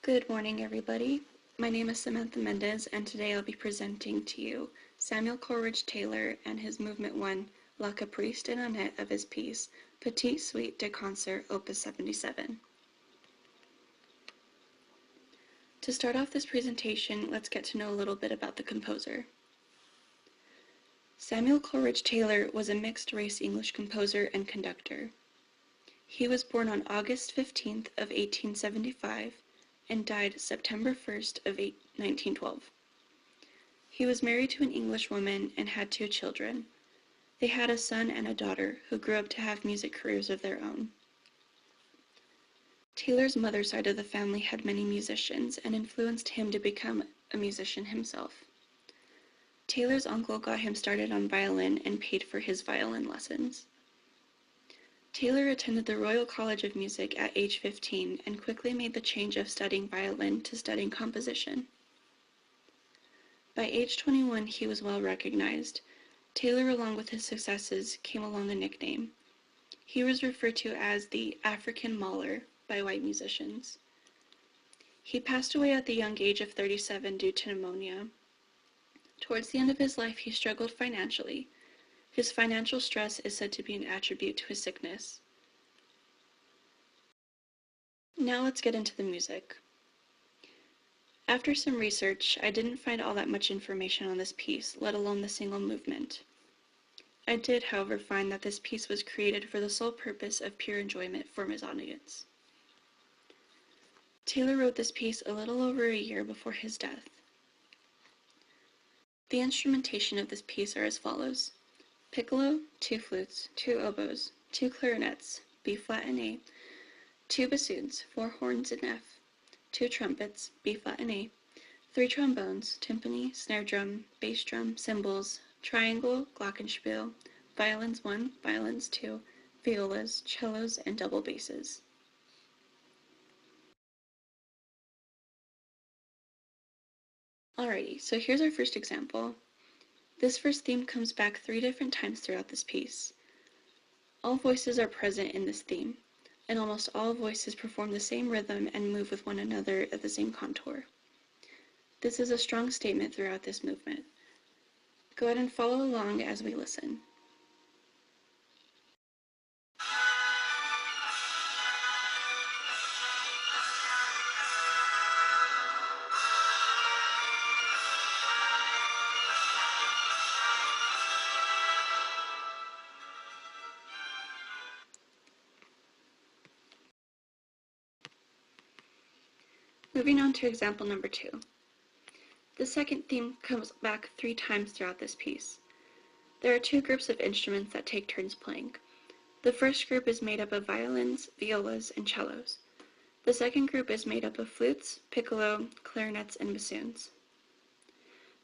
Good morning, everybody. My name is Samantha Mendez, and today I'll be presenting to you Samuel Coleridge-Taylor and his Movement 1, La Caprice de Nanette of his piece, Petite Suite de Concert, Opus 77. To start off this presentation, let's get to know a little bit about the composer. Samuel Coleridge-Taylor was a mixed-race English composer and conductor. He was born on August 15th of 1875 and died September 1st of 1912. He was married to an English woman and had 2 children. They had a son and a daughter who grew up to have music careers of their own. Taylor's mother's side of the family had many musicians and influenced him to become a musician himself. Taylor's uncle got him started on violin and paid for his violin lessons. Taylor attended the Royal College of Music at age 15 and quickly made the change of studying violin to studying composition. By age 21, he was well recognized. Taylor, along with his successes, came along a nickname. He was referred to as the African Mahler by white musicians. He passed away at the young age of 37 due to pneumonia. Towards the end of his life, he struggled financially. His financial stress is said to be an attribute to his sickness. Now let's get into the music. After some research, I didn't find all that much information on this piece, let alone the single movement. I did, however, find that this piece was created for the sole purpose of pure enjoyment for his audience. Taylor wrote this piece a little over a year before his death. The instrumentation of this piece are as follows: piccolo, 2 flutes, 2 oboes, 2 clarinets, B flat and A, 2 bassoons, 4 horns in F, 2 trumpets, B flat and A, 3 trombones, timpani, snare drum, bass drum, cymbals, triangle, glockenspiel, violins 1, violins 2, violas, cellos, and double basses. Alrighty, so here's our first example. This first theme comes back 3 different times throughout this piece. All voices are present in this theme, and almost all voices perform the same rhythm and move with one another at the same contour. This is a strong statement throughout this movement. Go ahead and follow along as we listen. Moving on to example number 2. The second theme comes back 3 times throughout this piece. There are 2 groups of instruments that take turns playing. The first group is made up of violins, violas, and cellos. The second group is made up of flutes, piccolo, clarinets, and bassoons.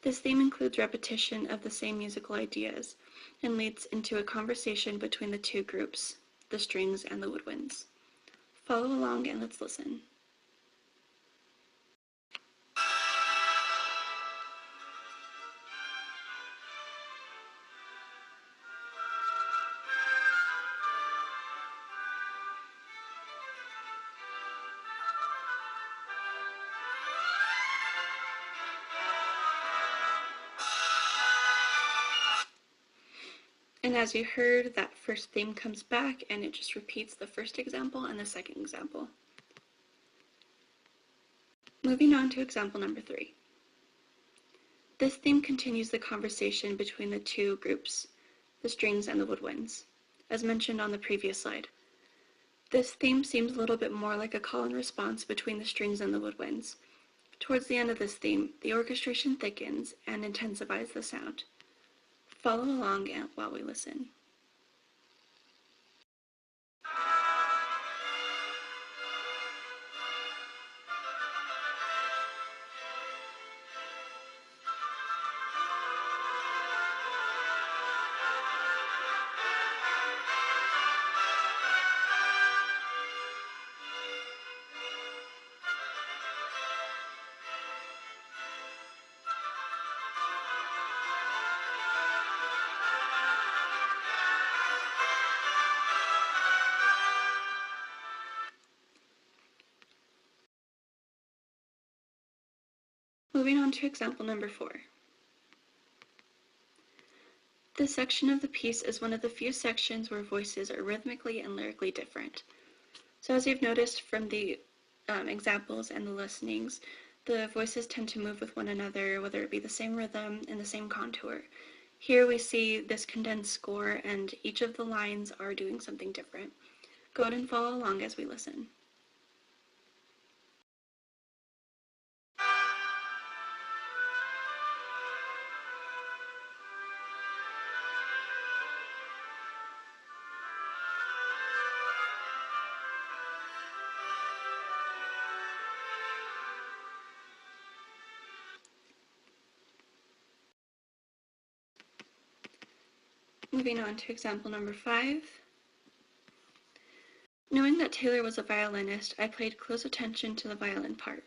This theme includes repetition of the same musical ideas and leads into a conversation between the 2 groups, the strings and the woodwinds. Follow along and let's listen. And as you heard, that first theme comes back and it just repeats the first example and the second example. Moving on to example number 3. This theme continues the conversation between the 2 groups, the strings and the woodwinds, as mentioned on the previous slide. This theme seems a little bit more like a call and response between the strings and the woodwinds. Towards the end of this theme, the orchestration thickens and intensifies the sound. Follow along while we listen. Moving on to example number 4. This section of the piece is one of the few sections where voices are rhythmically and lyrically different. So as you've noticed from the examples and the listenings, the voices tend to move with one another, whether it be the same rhythm and the same contour. Here we see this condensed score, and each of the lines are doing something different. Go ahead and follow along as we listen. Moving on to example number 5. Knowing that Taylor was a violinist, I paid close attention to the violin part.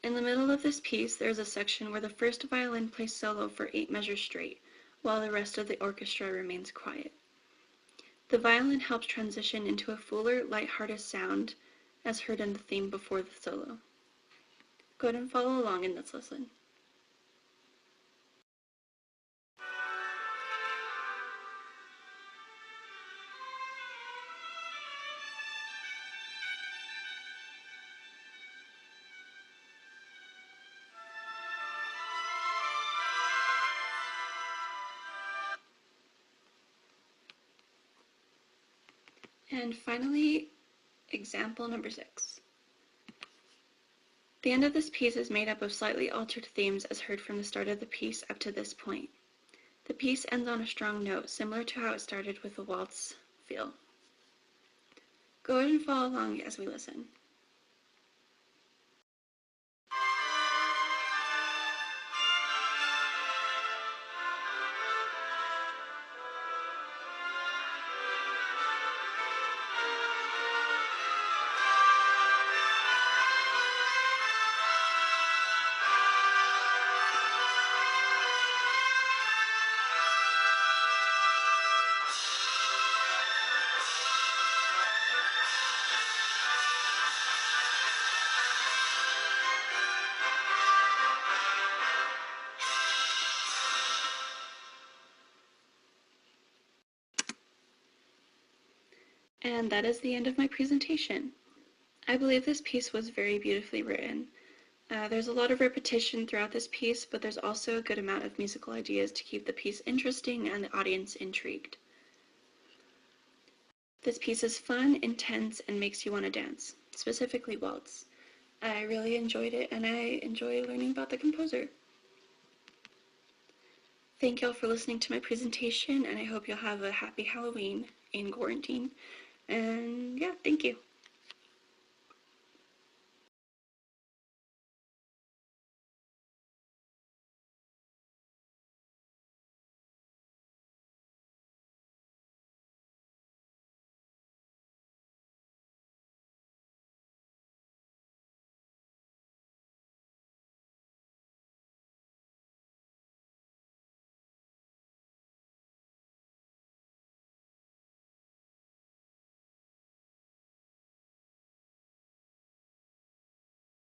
In the middle of this piece, there is a section where the first violin plays solo for 8 measures straight, while the rest of the orchestra remains quiet. The violin helps transition into a fuller, light-hearted sound, as heard in the theme before the solo. Go ahead and follow along in this lesson. And finally, example number 6. The end of this piece is made up of slightly altered themes as heard from the start of the piece up to this point. The piece ends on a strong note, similar to how it started with the waltz feel. Go ahead and follow along as we listen. And that is the end of my presentation. I believe this piece was very beautifully written. There's a lot of repetition throughout this piece, but there's also a good amount of musical ideas to keep the piece interesting and the audience intrigued. This piece is fun, intense, and makes you want to dance, specifically waltz. I really enjoyed it, and I enjoy learning about the composer. Thank y'all for listening to my presentation, and I hope you'll have a happy Halloween in quarantine. And yeah, thank you.